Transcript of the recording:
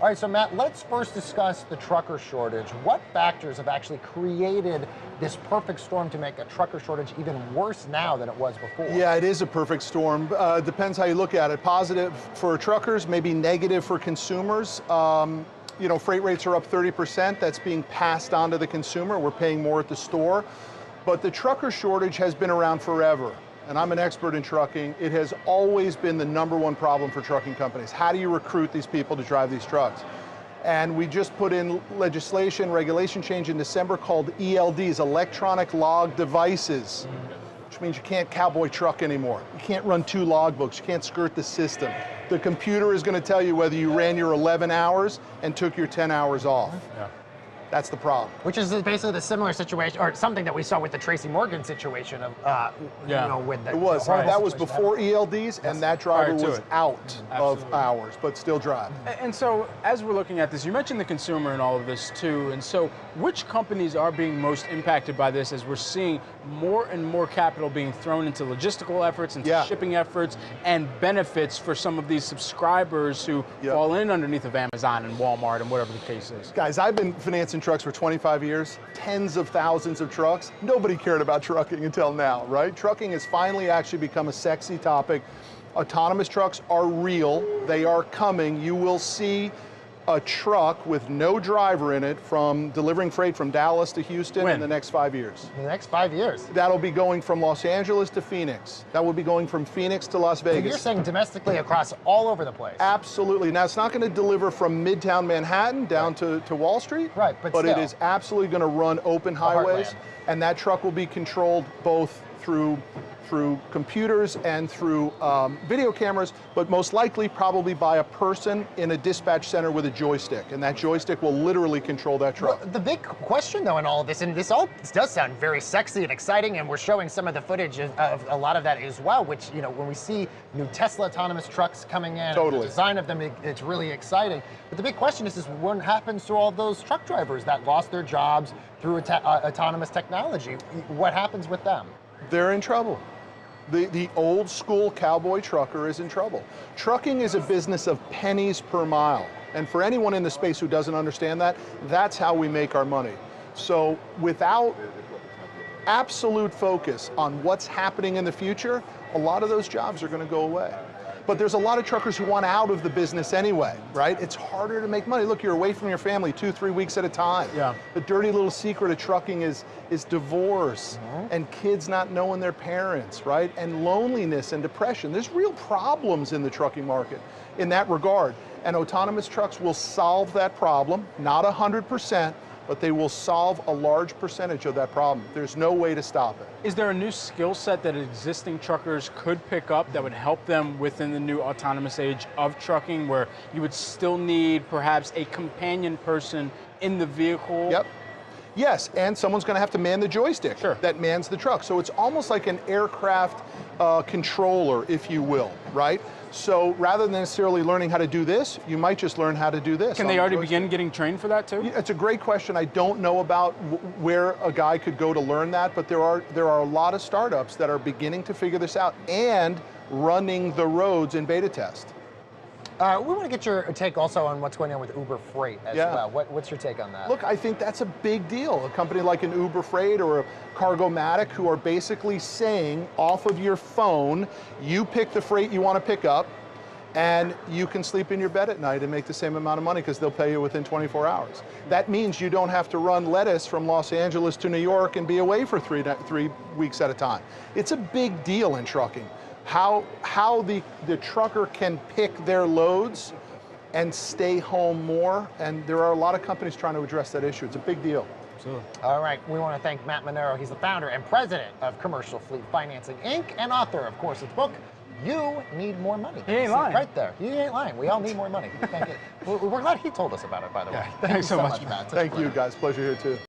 All right, so Matt, let's first discuss the trucker shortage. What factors have actually created this perfect storm to make a trucker shortage even worse now than it was before? Yeah, it is a perfect storm. Depends how you look at it. Positive for truckers, maybe negative for consumers. You know, freight rates are up 30%. That's being passed on to the consumer. We're paying more at the store. But the trucker shortage has been around forever. And I'm an expert in trucking. It has always been the #1 problem for trucking companies. How do you recruit these people to drive these trucks? And we just put in legislation, regulation change in December called ELDs, electronic log devices, which means you can't cowboy truck anymore. You can't run 2 logbooks, you can't skirt the system. The computer is going to tell you whether you ran your 11 hours and took your 10 hours off. Yeah. That's the problem. Which is basically the similar situation, or something that we saw with the Tracy Morgan situation of, you know, with the It was. horrible That was situation. before ELDs, and that driver Prior to was it. out of Absolutely. hours, but still drive. And so, as we're looking at this, you mentioned the consumer in all of this too, and so which companies are being most impacted by this as we're seeing more and more capital being thrown into logistical efforts, into shipping efforts, and benefits for some of these subscribers who fall in underneath of Amazon and Walmart and whatever the case is? Guys, I've been financing trucks for 25 years, tens of thousands of trucks. Nobody cared about trucking until now, right? Trucking has finally actually become a sexy topic. Autonomous trucks are real. They are coming. You will see a truck with no driver in it from delivering freight from Dallas to Houston in the next 5 years. In the next 5 years? That'll be going from Los Angeles to Phoenix. That will be going from Phoenix to Las Vegas. So you're saying domestically across all over the place? Absolutely. Now, it's not going to deliver from Midtown Manhattan down to Wall Street. Right, but it still. is absolutely going to run open highways. heartland. And that truck will be controlled both through computers and through video cameras, but most likely probably by a person in a dispatch center with a joystick. And that joystick will literally control that truck. Well, the big question though in all of this, and this does sound very sexy and exciting, and we're showing some of the footage of a lot of that as well, which, you know, when we see new Tesla autonomous trucks coming in, and the design of them, it's really exciting. But the big question is what happens to all those truck drivers that lost their jobs through autonomous technology? What happens with them? They're in trouble. The old school cowboy trucker is in trouble. Trucking is a business of pennies per mile. And for anyone in the space who doesn't understand that, that's how we make our money. So without absolute focus on what's happening in the future, a lot of those jobs are going to go away. But there's a lot of truckers who want out of the business anyway, right? It's harder to make money. Look, you're away from your family 2-3 weeks at a time. Yeah. The dirty little secret of trucking is divorce and kids not knowing their parents, right? And loneliness and depression. There's real problems in the trucking market in that regard. And autonomous trucks will solve that problem, not 100%, but they will solve a large percentage of that problem. There's no way to stop it. Is there a new skill set that existing truckers could pick up that would help them within the new autonomous age of trucking, where you would still need perhaps a companion person in the vehicle? Yep. Yes, and someone's going to have to man the joystick that mans the truck. So it's almost like an aircraft controller, if you will, right? So rather than necessarily learning how to do this, you might just learn how to do this. Can they already begin getting trained for that too? It's a great question. I don't know about where a guy could go to learn that, but there are a lot of startups that are beginning to figure this out and running the roads in beta test. We want to get your take also on what's going on with Uber Freight as well. What's your take on that? Look, I think that's a big deal. A company like an Uber Freight or a CargoMatic, who are basically saying off of your phone, you pick the freight you want to pick up, and you can sleep in your bed at night and make the same amount of money because they'll pay you within 24 hours. That means you don't have to run lettuce from Los Angeles to New York and be away for three weeks at a time. It's a big deal in trucking. How the trucker can pick their loads and stay home more, and there are a lot of companies trying to address that issue. It's a big deal. Absolutely. All right, we want to thank Matt Manero. He's the founder and president of Commercial Fleet Financing, Inc., and author, of course, of the book, You Need More Money. He ain't lying. Right there. He ain't lying. We all need more money. Thank you. We're glad he told us about it, by the way. Thanks so much, Matt. Thank you, guys. Pleasure here, too.